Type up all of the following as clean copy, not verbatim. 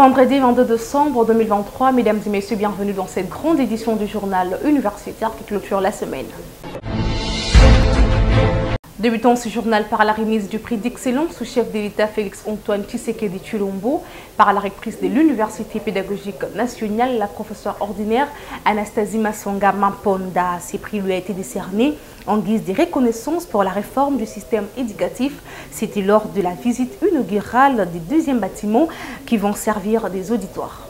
Vendredi 22 décembre 2023, mesdames et messieurs, bienvenue dans cette grande édition du journal universitaire qui clôture la semaine. Débutons ce journal par la remise du prix d'excellence au chef de l'État Félix-Antoine Tshisekedi Tshilombo par la rectrice de l'Université pédagogique nationale, la professeure ordinaire Anastasie Masonga Mamponda. Ces prix lui a été décerné en guise de reconnaissance pour la réforme du système éducatif. C'était lors de la visite inaugurale des deuxièmes bâtiments qui vont servir des auditoires.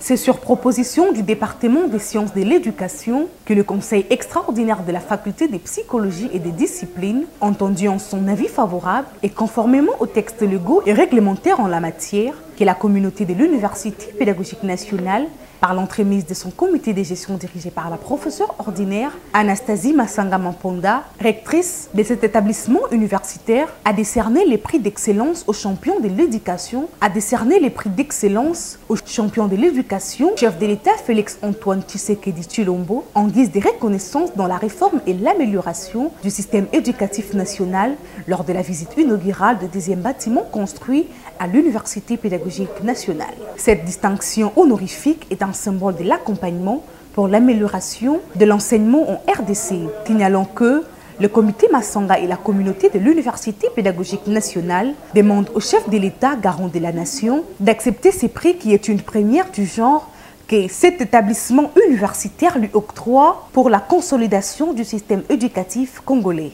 C'est sur proposition du département des sciences de l'éducation que le conseil extraordinaire de la faculté de psychologie et des disciplines, entendu en son avis favorable et conformément aux textes légaux et réglementaires en la matière, que la communauté de l'Université pédagogique nationale, par l'entremise de son comité de gestion dirigé par la professeure ordinaire Anastasie Masonga Mamponda, rectrice de cet établissement universitaire, a décerné les prix d'excellence aux champions de l'éducation, a décerné les prix d'excellence aux champions de l'éducation, chef de l'État Félix-Antoine Tshisekedi Tshilombo, en guise de reconnaissance dans la réforme et l'amélioration du système éducatif national lors de la visite inaugurale du deuxième bâtiment construit à l'Université pédagogique nationale. Cette distinction honorifique est un symbole de l'accompagnement pour l'amélioration de l'enseignement en RDC, signalant que le comité Masonga et la communauté de l'Université pédagogique nationale demandent au chef de l'État, garant de la nation, d'accepter ces prix qui est une première du genre que cet établissement universitaire lui octroie pour la consolidation du système éducatif congolais.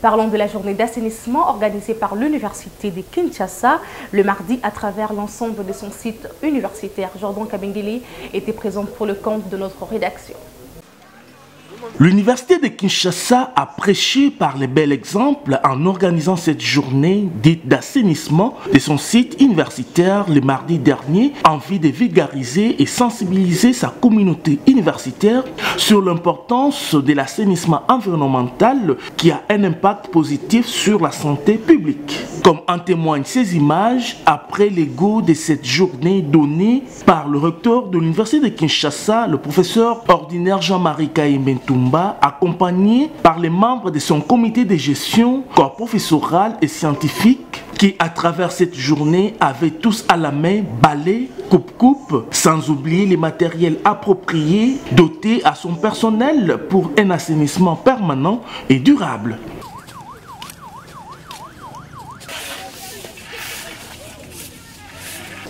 Parlons de la journée d'assainissement organisée par l'Université de Kinshasa le mardi à travers l'ensemble de son site universitaire. Jordan Kabengele était présent pour le compte de notre rédaction. L'Université de Kinshasa a prêché par les bels exemples en organisant cette journée dite d'assainissement de son site universitaire le mardi dernier en vue de vulgariser et sensibiliser sa communauté universitaire sur l'importance de l'assainissement environnemental qui a un impact positif sur la santé publique. Comme en témoignent ces images après l'égo de cette journée donnée par le recteur de l'Université de Kinshasa, le professeur ordinaire Jean-Marie Kaïmentumba, accompagné par les membres de son comité de gestion, corps professoral et scientifique, qui à travers cette journée avaient tous à la main balai, coupe-coupe, sans oublier les matériels appropriés dotés à son personnel pour un assainissement permanent et durable.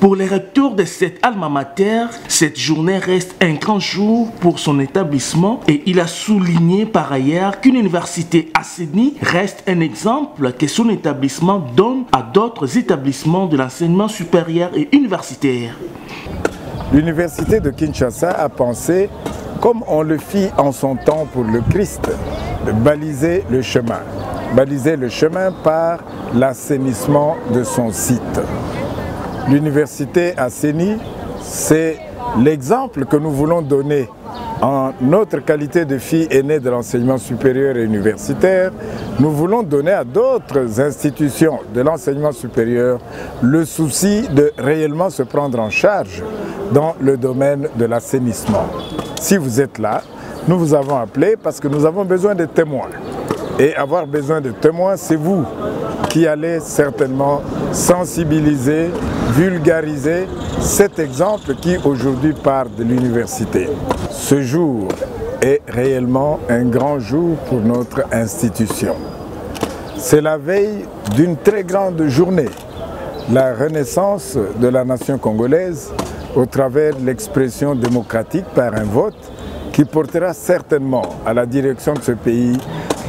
Pour les recteurs de cette alma mater, cette journée reste un grand jour pour son établissement et il a souligné par ailleurs qu'une université assainie reste un exemple que son établissement donne à d'autres établissements de l'enseignement supérieur et universitaire. L'université de Kinshasa a pensé, comme on le fit en son temps pour le Christ, de baliser le chemin. Baliser le chemin par l'assainissement de son site. L'université assainie, c'est l'exemple que nous voulons donner en notre qualité de fille aînée de l'enseignement supérieur et universitaire. Nous voulons donner à d'autres institutions de l'enseignement supérieur le souci de réellement se prendre en charge dans le domaine de l'assainissement. Si vous êtes là, nous vous avons appelé parce que nous avons besoin de témoins. Et avoir besoin de témoins, c'est vous qui allez certainement sensibiliser, vulgariser cet exemple qui aujourd'hui part de l'université. Ce jour est réellement un grand jour pour notre institution. C'est la veille d'une très grande journée, la renaissance de la nation congolaise au travers de l'expression démocratique par un vote qui portera certainement à la direction de ce pays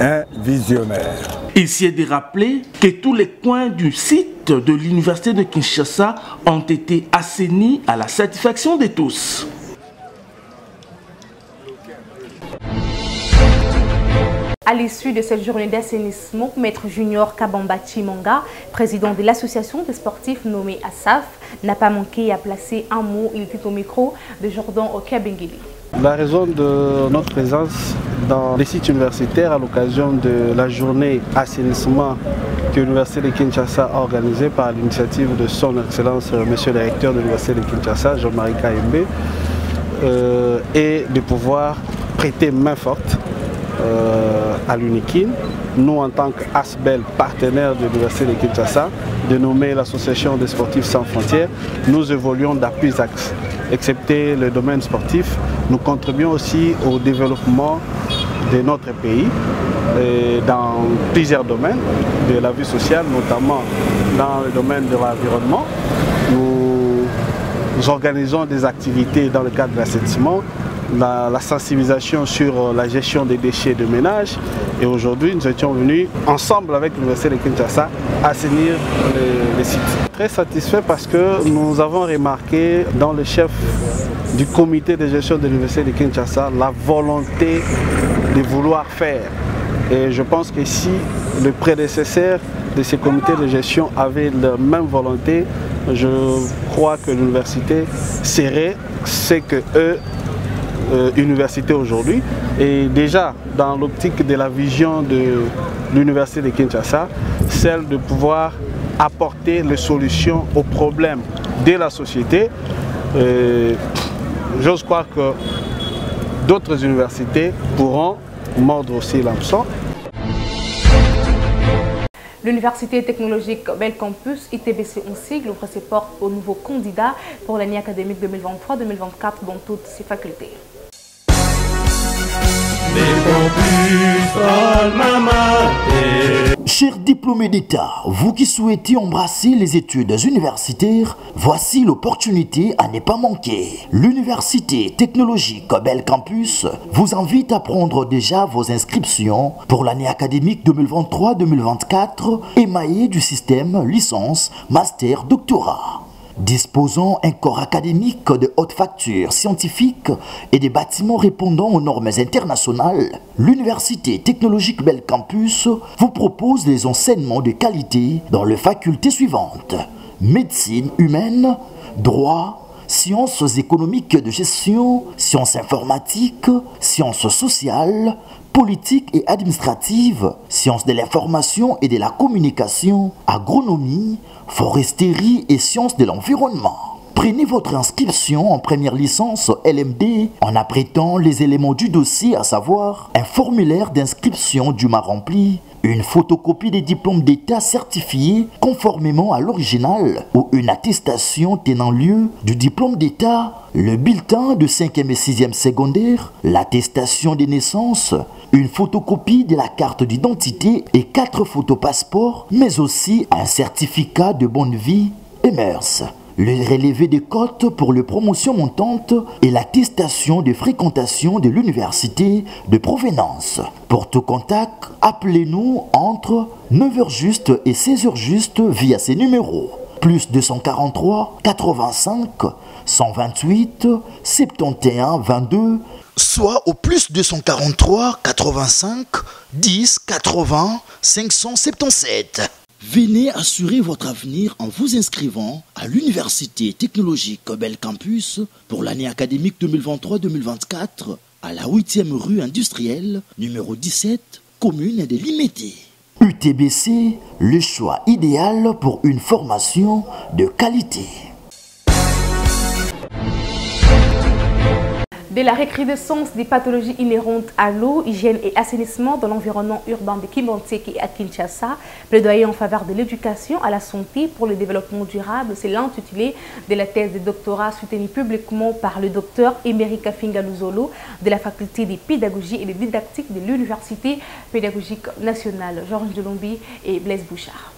un visionnaire. Il s'est de rappeler que tous les coins du site de l'Université de Kinshasa ont été assainis à la satisfaction de tous. À l'issue de cette journée d'assainissement, Maître Junior Kabamba Chimonga, président de l'association des sportifs nommée ASAF, n'a pas manqué à placer un mot. Il était au micro de Jordan Kabengele. La raison de notre présence dans les sites universitaires à l'occasion de la journée assainissement que l'Université de Kinshasa a organisée par l'initiative de son Excellence Monsieur le recteur de l'Université de Kinshasa, Jean-Marie Kaïmbe, est de pouvoir prêter main forte à l'UNIKIN, nous en tant qu'ASBEL, partenaire de l'Université de Kinshasa, dénommée l'Association des sportifs sans frontières, nous évoluons dans plusieurs axes. Excepté le domaine sportif, nous contribuons aussi au développement de notre pays dans plusieurs domaines de la vie sociale, notamment dans le domaine de l'environnement. Nous organisons des activités dans le cadre de l'assainissement, la sensibilisation sur la gestion des déchets de ménage. Et aujourd'hui, nous étions venus ensemble avec l'Université de Kinshasa assainir les sites. Très satisfait parce que nous avons remarqué dans le chef du comité de gestion de l'Université de Kinshasa la volonté de vouloir faire. Et je pense que si le prédécesseur de ces comités de gestion avait la même volonté, je crois que l'université serait ce que eux université aujourd'hui. Et déjà dans l'optique de la vision de l'Université de Kinshasa, celle de pouvoir apporter les solutions aux problèmes de la société. J'ose croire que d'autres universités pourront mordre aussi l'hameçon. L'Université technologique Bel Campus, ITBC en sigle, ouvre ses portes aux nouveaux candidats pour l'année académique 2023-2024 dans toutes ses facultés. Chers diplômés d'État, vous qui souhaitez embrasser les études universitaires, voici l'opportunité à ne pas manquer. L'Université technologique Bel Campus vous invite à prendre déjà vos inscriptions pour l'année académique 2023-2024 émaillée du système licence, master, doctorat. Disposant un corps académique de haute facture scientifique et des bâtiments répondant aux normes internationales, l'Université technologique Bel Campus vous propose des enseignements de qualité dans les facultés suivantes: médecine humaine, droit, sciences économiques de gestion, sciences informatiques, sciences sociales, politique et administrative, sciences de l'information et de la communication, agronomie, foresterie et sciences de l'environnement. Prenez votre inscription en première licence LMD en apprêtant les éléments du dossier, à savoir un formulaire d'inscription dûment rempli, une photocopie des diplômes d'État certifiés conformément à l'original ou une attestation tenant lieu du diplôme d'État, le bulletin de 5e et 6e secondaire, l'attestation des naissances, une photocopie de la carte d'identité et 4 photos passeports, mais aussi un certificat de bonne vie et mœurs. Le relevé des cotes pour les promotions montantes et l'attestation de fréquentation de l'université de provenance. Pour tout contact, appelez-nous entre 9h juste et 16h juste via ces numéros. Plus 243 85 128 71 22, soit au plus 243 85 10 80 577. Venez assurer votre avenir en vous inscrivant à l'Université technologique Bel Campus pour l'année académique 2023-2024 à la 8e rue industrielle, numéro 17, commune des Limétés. UTBC, le choix idéal pour une formation de qualité. De la recrudescence des pathologies inhérentes à l'eau, hygiène et assainissement dans l'environnement urbain de Kimbanteke et à Kinshasa, plaidoyer en faveur de l'éducation à la santé pour le développement durable, c'est l'intitulé de la thèse de doctorat soutenue publiquement par le docteur Emery Kafinga Luzolo de la faculté des pédagogies et des didactiques de l'Université pédagogique nationale. Georges Delombi et Blaise Bouchard.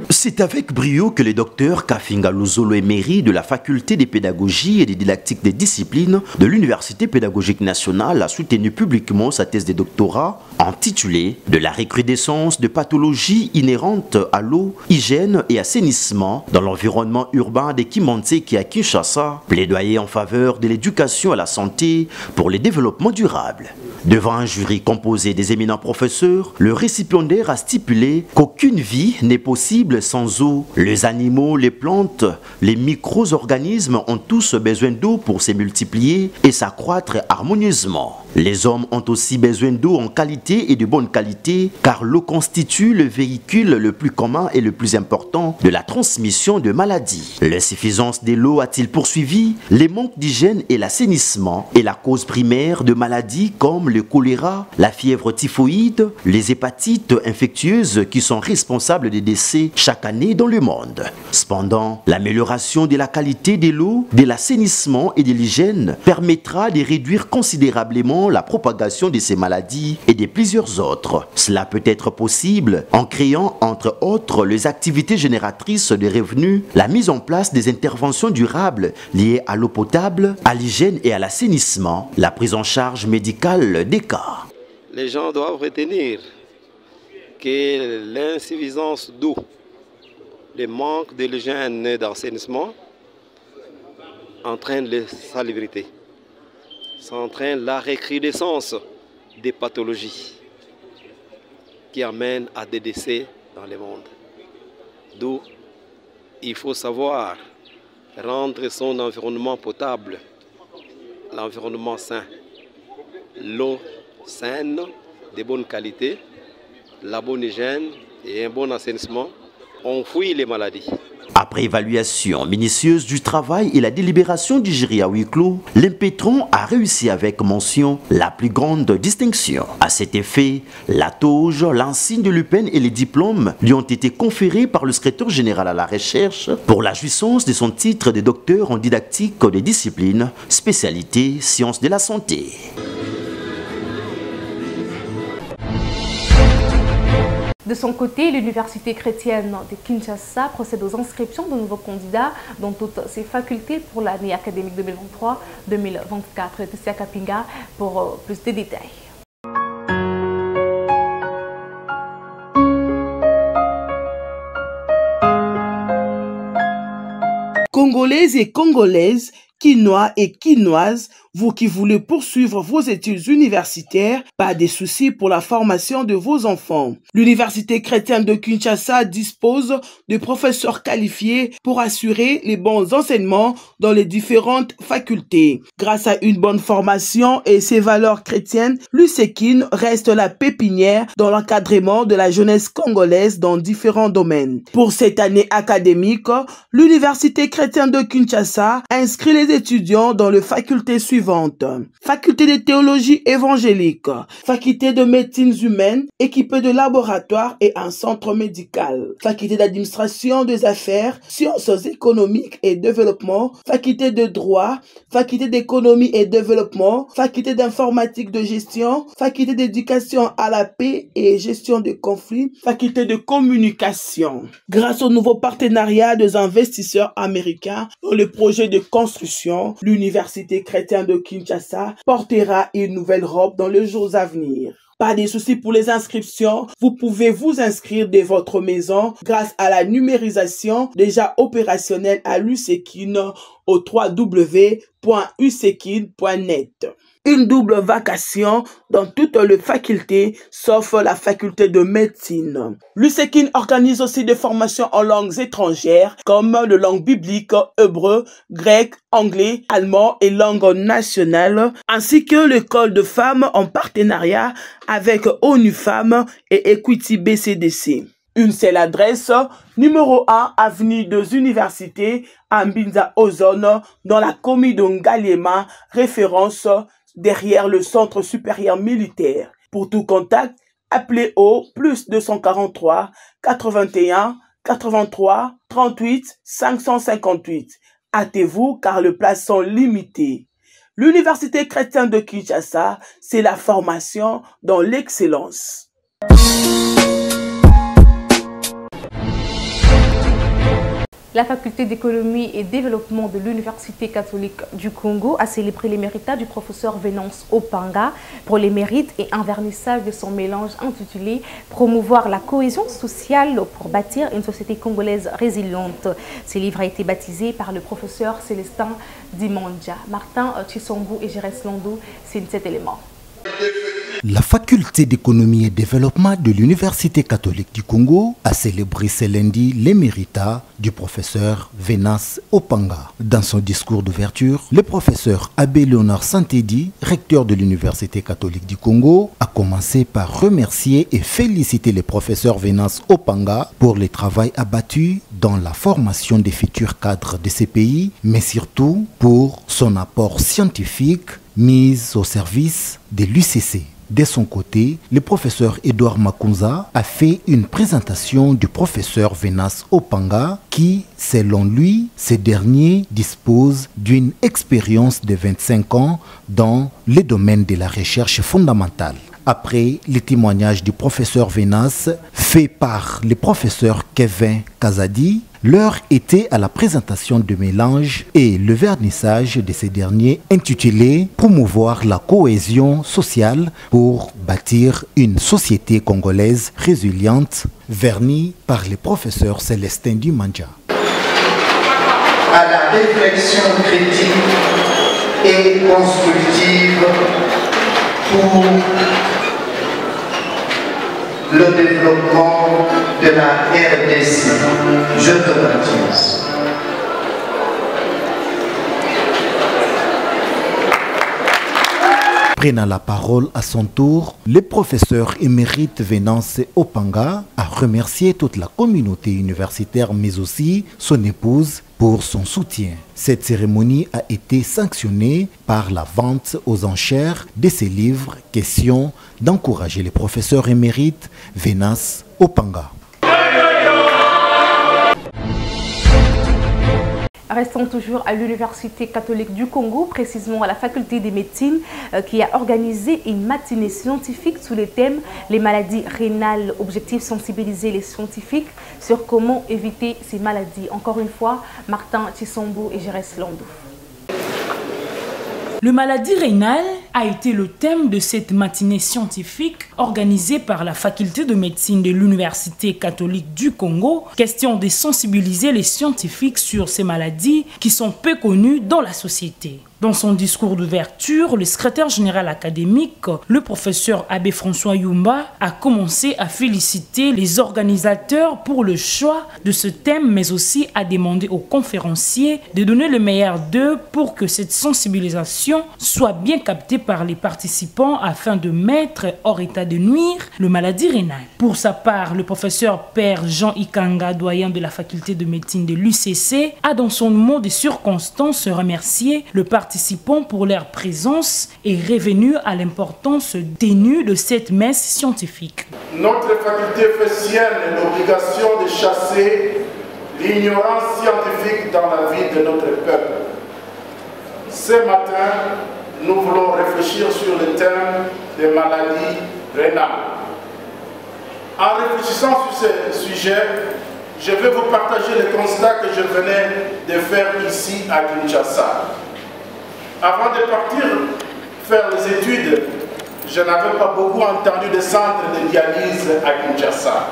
C'est avec brio que le docteur Kafinga Luzolo Emery de la faculté des pédagogies et des didactiques des disciplines de l'Université pédagogique nationale a soutenu publiquement sa thèse de doctorat intitulée « De la recrudescence de pathologies inhérentes à l'eau, hygiène et assainissement dans l'environnement urbain de Kimbanteke à Kinshasa, plaidoyer en faveur de l'éducation à la santé pour le développement durable ». Devant un jury composé des éminents professeurs, le récipiendaire a stipulé qu'aucune vie n'est possible sans eau. Les animaux, les plantes, les micro-organismes ont tous besoin d'eau pour se multiplier et s'accroître harmonieusement. Les hommes ont aussi besoin d'eau en qualité et de bonne qualité, car l'eau constitue le véhicule le plus commun et le plus important de la transmission de maladies. L'insuffisance de l'eau, a-t-il poursuivi, les manques d'hygiène et l'assainissement est la cause primaire de maladies comme le choléra, la fièvre typhoïde, les hépatites infectieuses qui sont responsables des décès chaque année dans le monde. Cependant, l'amélioration de la qualité de l'eau, de l'assainissement et de l'hygiène permettra de réduire considérablement la propagation de ces maladies et de plusieurs autres. Cela peut être possible en créant entre autres les activités génératrices de revenus, la mise en place des interventions durables liées à l'eau potable, à l'hygiène et à l'assainissement, la prise en charge médicale des cas. Les gens doivent retenir que l'insuffisance d'eau, le manque de l'hygiène et d'assainissement entraîne la salubrité. Ça entraîne la recrudescence des pathologies qui amènent à des décès dans le monde. D'où il faut savoir rendre son environnement potable, l'environnement sain, l'eau saine, de bonne qualité, la bonne hygiène et un bon assainissement, on fuit les maladies. Après évaluation minutieuse du travail et la délibération du jury à huis clos, l'impétron a réussi avec mention la plus grande distinction. À cet effet, la toge, l'insigne de l'UPEN et les diplômes lui ont été conférés par le secrétaire général à la recherche pour la jouissance de son titre de docteur en didactique des disciplines, spécialité sciences de la santé. De son côté, l'Université chrétienne de Kinshasa procède aux inscriptions de nouveaux candidats dans toutes ses facultés pour l'année académique 2023-2024. Tessia Kapinga pour plus de détails. Congolaises et Congolaises, Quinois et Quinoises, vous qui voulez poursuivre vos études universitaires, pas de soucis pour la formation de vos enfants. L'Université chrétienne de Kinshasa dispose de professeurs qualifiés pour assurer les bons enseignements dans les différentes facultés. Grâce à une bonne formation et ses valeurs chrétiennes, l'USEKIN reste la pépinière dans l'encadrement de la jeunesse congolaise dans différents domaines. Pour cette année académique, l'Université chrétienne de Kinshasa inscrit les étudiants dans les facultés suivantes. Faculté de théologie évangélique, faculté de médecine humaine, équipée de laboratoires et un centre médical, faculté d'administration des affaires, sciences économiques et développement, faculté de droit, faculté d'économie et développement, faculté d'informatique de gestion, faculté d'éducation à la paix et gestion des conflits, faculté de communication. Grâce au nouveau partenariat des investisseurs américains dans le projet de construction, l'Université chrétienne de Kinshasa portera une nouvelle robe dans les jours à venir. Pas de soucis pour les inscriptions, vous pouvez vous inscrire de votre maison grâce à la numérisation déjà opérationnelle à l'USEKIN au www.usekin.net. Une double vacation dans toutes les facultés, sauf la faculté de médecine. L'USEKIN organise aussi des formations en langues étrangères, comme les langues bibliques, hébreu, grec, anglais, allemand et langue nationale, ainsi que l'école de femmes en partenariat avec ONU Femmes et Equity BCDC. Une seule adresse, numéro 1, avenue des Universités, à Mbinza Ozone, dans la commune de Ngaliema, référence derrière le centre supérieur militaire. Pour tout contact, appelez au plus 243 81 83 38 558. Hâtez-vous car les places sont limitées. L'Université chrétienne de Kinshasa, c'est la formation dans l'excellence. La faculté d'économie et développement de l'Université catholique du Congo a célébré l'éméritat du professeur Venance Opanga pour les mérites et un vernissage de son mélange intitulé « Promouvoir la cohésion sociale pour bâtir une société congolaise résiliente ». Ce livre a été baptisé par le professeur Célestin Dimondja. Martin Chisongo et Jérès Londo signent cet élément. La faculté d'économie et développement de l'Université catholique du Congo a célébré ce lundi l'éméritat du professeur Venance Opanga. Dans son discours d'ouverture, le professeur Abbé Léonard Santedi, recteur de l'Université catholique du Congo, a commencé par remercier et féliciter le professeur Venance Opanga pour le travail abattu dans la formation des futurs cadres de ces pays, mais surtout pour son apport scientifique mis au service de l'UCC. De son côté, le professeur Edouard Makunza a fait une présentation du professeur Venance Opanga qui, selon lui, ce dernier dispose d'une expérience de 25 ans dans le domaine de la recherche fondamentale. Après les témoignages du professeur Venance fait par le professeur Kevin Kazadi, l'heure était à la présentation de mélange et le vernissage de ces derniers intitulé « Promouvoir la cohésion sociale pour bâtir une société congolaise résiliente » verni par le professeur Célestin Dumandja. À la réflexion critique et constructive pour le développement de la RDC. Je te remercie. Prenant la parole à son tour, le professeur émérite Venance Opanga a remercié toute la communauté universitaire mais aussi son épouse pour son soutien. Cette cérémonie a été sanctionnée par la vente aux enchères de ses livres, question d'encourager les professeurs émérites Venance Opanga. Restons toujours à l'Université catholique du Congo, précisément à la faculté des médecines, qui a organisé une matinée scientifique sous le thème « Les maladies rénales ». Objectif, sensibiliser les scientifiques sur comment éviter ces maladies. Encore une fois, Martin Tshisombo et Jérès Landou. Le maladie rénale a été le thème de cette matinée scientifique organisée par la faculté de médecine de l'Université catholique du Congo. Question de sensibiliser les scientifiques sur ces maladies qui sont peu connues dans la société. Dans son discours d'ouverture, le secrétaire général académique, le professeur Abbé François Yumba, a commencé à féliciter les organisateurs pour le choix de ce thème, mais aussi à demander aux conférenciers de donner le meilleur d'eux pour que cette sensibilisation soit bien captée par les participants afin de mettre hors état de nuire le maladie rénale. Pour sa part, le professeur Père Jean Ikanga, doyen de la faculté de médecine de l'UCC, a dans son mot de circonstance remercié le participant pour leur présence et revenu à l'importance ténue de cette messe scientifique. Notre faculté fait sienne l'obligation de chasser l'ignorance scientifique dans la vie de notre peuple. Ce matin, nous voulons réfléchir sur le thème des maladies rénales. En réfléchissant sur ce sujet, je vais vous partager le constat que je venais de faire ici à Kinshasa. Avant de partir faire les études, je n'avais pas beaucoup entendu de centres de dialyse à Kinshasa.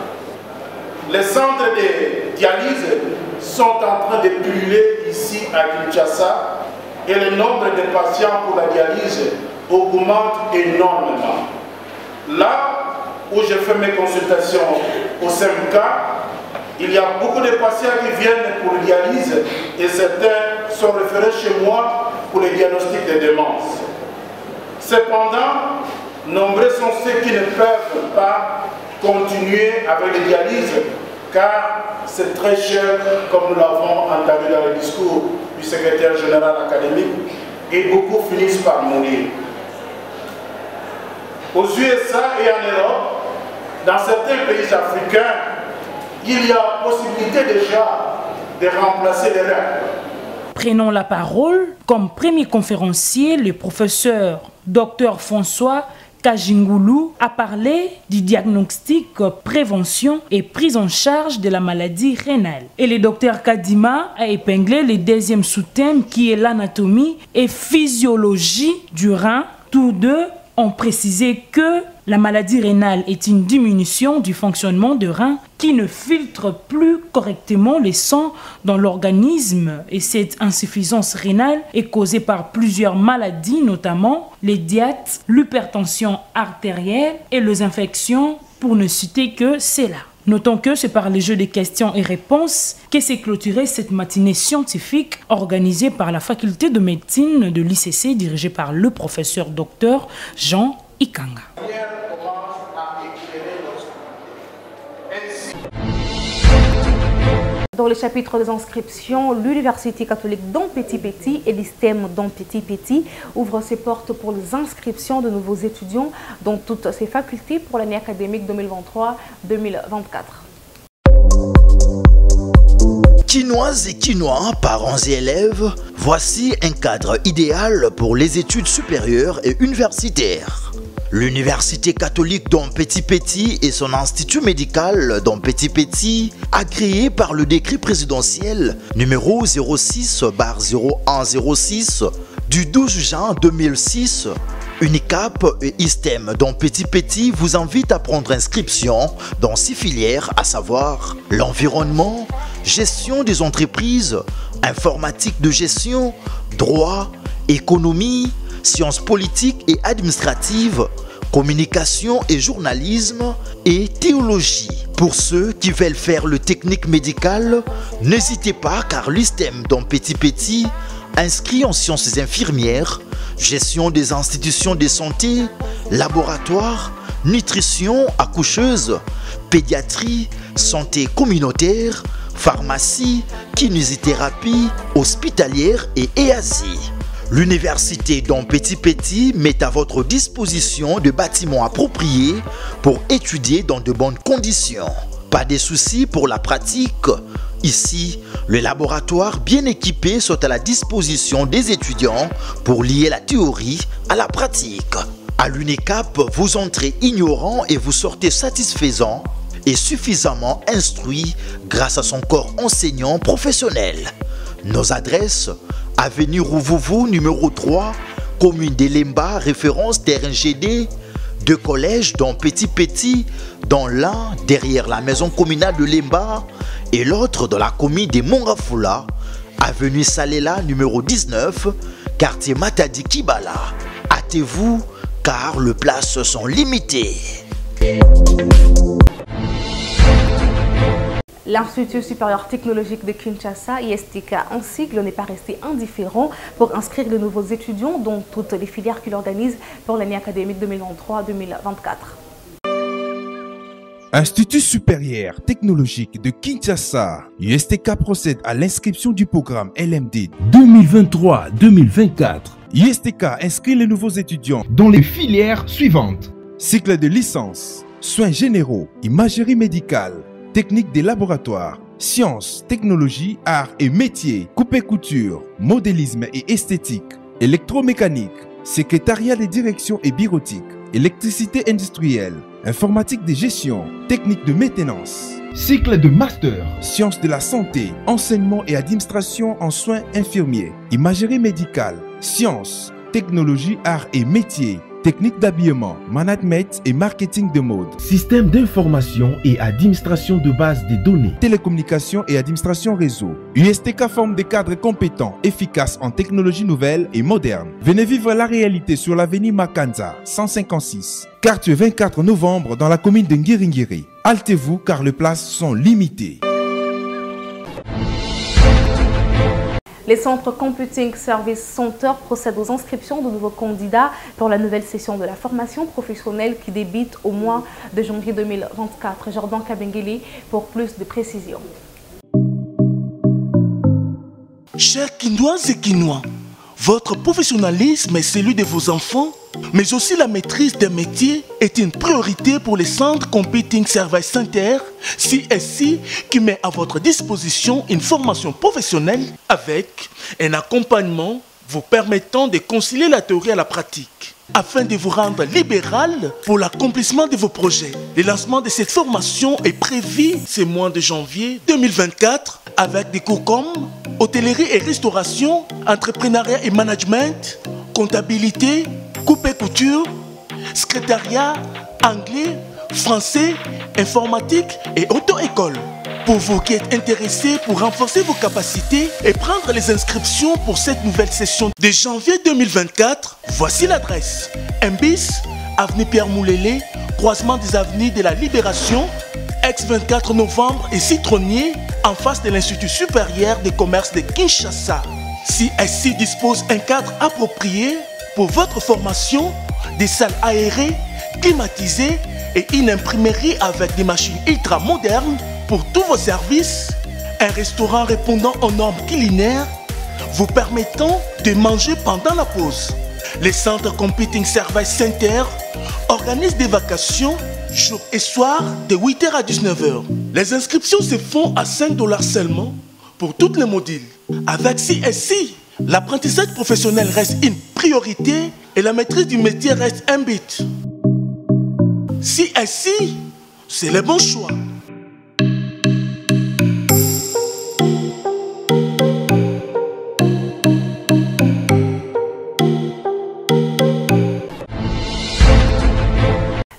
Les centres de dialyse sont en train de brûler ici à Kinshasa et le nombre de patients pour la dialyse augmente énormément. Là où je fais mes consultations au CMK, il y a beaucoup de patients qui viennent pour la dialyse et certains sont référés chez moi pour les diagnostics de démence. Cependant, nombreux sont ceux qui ne peuvent pas continuer avec les dialyses car c'est très cher, comme nous l'avons entendu dans le discours du secrétaire général académique, et beaucoup finissent par mourir. Aux USA et en Europe, dans certains pays africains, il y a possibilité déjà de remplacer les reins. Prenons la parole comme premier conférencier, le professeur Dr François Kajingulu a parlé du diagnostic, prévention et prise en charge de la maladie rénale. Et le docteur Kadima a épinglé le deuxième sous-thème qui est l'anatomie et physiologie du rein, tous deux ont précisé que la maladie rénale est une diminution du fonctionnement de reins qui ne filtre plus correctement les sangs dans l'organisme, et cette insuffisance rénale est causée par plusieurs maladies, notamment les diabètes, l'hypertension artérielle et les infections, pour ne citer que cela. Notons que c'est par les jeux de questions et réponses que s'est clôturée cette matinée scientifique organisée par la faculté de médecine de l'ICC dirigée par le professeur Dr Jean Ikanga. Dans le chapitre des inscriptions, l'Université catholique d'Ompéti-Péti et l'ISTEM d'Ompéti-Péti ouvrent ses portes pour les inscriptions de nouveaux étudiants dans toutes ses facultés pour l'année académique 2023-2024. Quinoises et quinois, parents et élèves, voici un cadre idéal pour les études supérieures et universitaires. L'Université catholique d'Ompéti-Péti et son institut médical d'Ompéti-Péti, agréé par le décret présidentiel numéro 06/0106 du 12 juin 2006, Unicap et ISTEM d'Ompéti-Péti vous invitent à prendre inscription dans 6 filières, à savoir l'environnement, gestion des entreprises, informatique de gestion, droit, économie, sciences politiques et administratives, communication et journalisme et théologie. Pour ceux qui veulent faire le technique médical, n'hésitez pas car l'ISTEM d'Ompéti-Péti inscrit en sciences infirmières, gestion des institutions de santé, laboratoire, nutrition, accoucheuse, pédiatrie, santé communautaire, pharmacie, kinésithérapie, hospitalière et EASI. L'Université d'Ompéti-Péti met à votre disposition des bâtiments appropriés pour étudier dans de bonnes conditions. Pas de soucis pour la pratique. Ici, le laboratoire bien équipé sont à la disposition des étudiants pour lier la théorie à la pratique. À l'UNICAP, vous entrez ignorant et vous sortez satisfaisant et suffisamment instruit grâce à son corps enseignant professionnel. Nos adresses: avenue Rouvouvou numéro 3, commune d'Elemba, référence terrain GD, 2 collèges d'Ompéti-Péti, dont l'un derrière la maison communale de Lemba et l'autre dans la commune de Mongafula, avenue Salela numéro 19, quartier Matadi Kibala. Hâtez-vous car les places sont limitées. L'Institut supérieur technologique de Kinshasa, ISTK en sigle, n'est pas resté indifférent pour inscrire de nouveaux étudiants dans toutes les filières qu'il organise pour l'année académique 2023-2024. Institut supérieur technologique de Kinshasa, ISTK procède à l'inscription du programme LMD 2023-2024. ISTK inscrit les nouveaux étudiants dans les filières suivantes: cycle de licence, soins généraux, imagerie médicale, technique des laboratoires, sciences, technologies, arts et métiers, coupe-couture, modélisme et esthétique, électromécanique, secrétariat des directions et bureautique, électricité industrielle, informatique de gestion, technique de maintenance. Cycle de master, sciences de la santé, enseignement et administration en soins infirmiers, imagerie médicale, sciences, technologies, arts et métiers, technique d'habillement, management et marketing de mode, système d'information et administration de base des données, télécommunications et administration réseau. USTK forme des cadres compétents, efficaces en technologies nouvelles et modernes. Venez vivre la réalité sur l'avenue Makanza, 156, quartier 24 novembre dans la commune de Ngiringiri. Hâtez-vous car les places sont limitées. Les centres Computing Service Center procèdent aux inscriptions de nouveaux candidats pour la nouvelle session de la formation professionnelle qui débute au mois de janvier 2024. Jordan Kabengeli pour plus de précisions. Chers Quinoises et Quinois, votre professionnalisme et celui de vos enfants, mais aussi la maîtrise des métiers est une priorité pour les centres Computing Service Center, CSC, qui met à votre disposition une formation professionnelle avec un accompagnement vous permettant de concilier la théorie à la pratique, afin de vous rendre libéral pour l'accomplissement de vos projets. Le lancement de cette formation est prévu ce mois de janvier 2024 avec des cours comme hôtellerie et restauration, entrepreneuriat et management, comptabilité, coupe et couture, secrétariat, anglais, français, informatique et auto-école. Pour vous qui êtes intéressés pour renforcer vos capacités et prendre les inscriptions pour cette nouvelle session de janvier 2024, voici l'adresse. Mbis, avenue Pierre Moulélé, croisement des avenues de la Libération, ex-24 novembre et Citronnier, en face de l'Institut supérieur des commerces de Kinshasa. CSI dispose d'un cadre approprié pour votre formation, des salles aérées, climatisées et une imprimerie avec des machines ultra modernes pour tous vos services, un restaurant répondant aux normes culinaires, vous permettant de manger pendant la pause. Les centres Computing Service Center organisent des vacations jour et soir de 8h à 19h. Les inscriptions se font à 5 $ seulement pour tous les modules. Avec CSI, l'apprentissage professionnel reste une priorité et la maîtrise du métier reste un but. CSI, c'est le bon choix.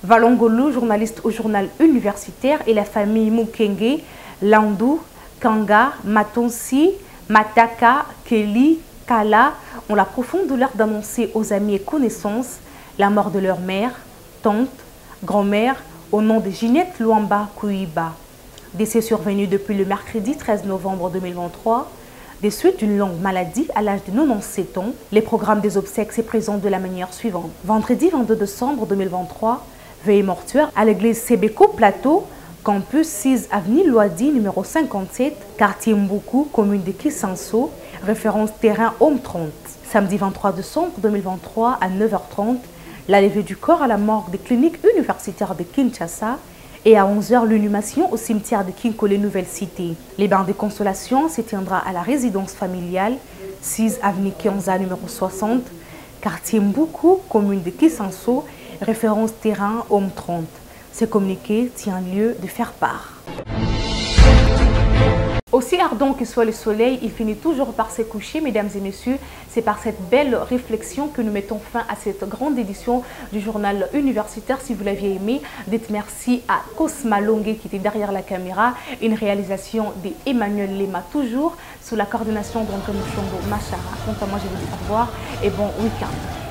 Valongolo, journaliste au journal universitaire, et la famille Mukenge, Landou, Kanga, Matonsi, Mataka, Kelly, Kala ont la profonde douleur d'annoncer aux amis et connaissances la mort de leur mère, tante, grand-mère, au nom de Ginette Luamba Kouiba. Décès survenu depuis le mercredi 13 novembre 2023, des suites d'une longue maladie à l'âge de 97 ans. Les programmes des obsèques se présentent de la manière suivante. Vendredi 22 décembre 2023, veillée mortuaire à l'église Sebeko Plateau, campus 6 avenue Loadi, numéro 57, quartier Mboukou, commune de Kisanso, référence terrain Homme 30. Samedi 23 décembre 2023 à 9h30, la levée du corps à la morgue des cliniques universitaires de Kinshasa et à 11h l'inhumation au cimetière de Kinkole Nouvelle Cité. Les bains de consolation se tiendra à la résidence familiale 6 avenue Kianza, numéro 60, quartier Mboukou, commune de Kisanso, référence terrain Homme 30. Ce communiqué tient lieu de faire part. Aussi ardent que soit le soleil, il finit toujours par se coucher, mesdames et messieurs. C'est par cette belle réflexion que nous mettons fin à cette grande édition du journal universitaire. Si vous l'aviez aimé, dites merci à Cosma Longue qui était derrière la caméra. Une réalisation d'Emmanuel Lema, toujours sous la coordination d'Antoine Chombo Machara. Quant à moi, je vous dis au revoir et bon week-end.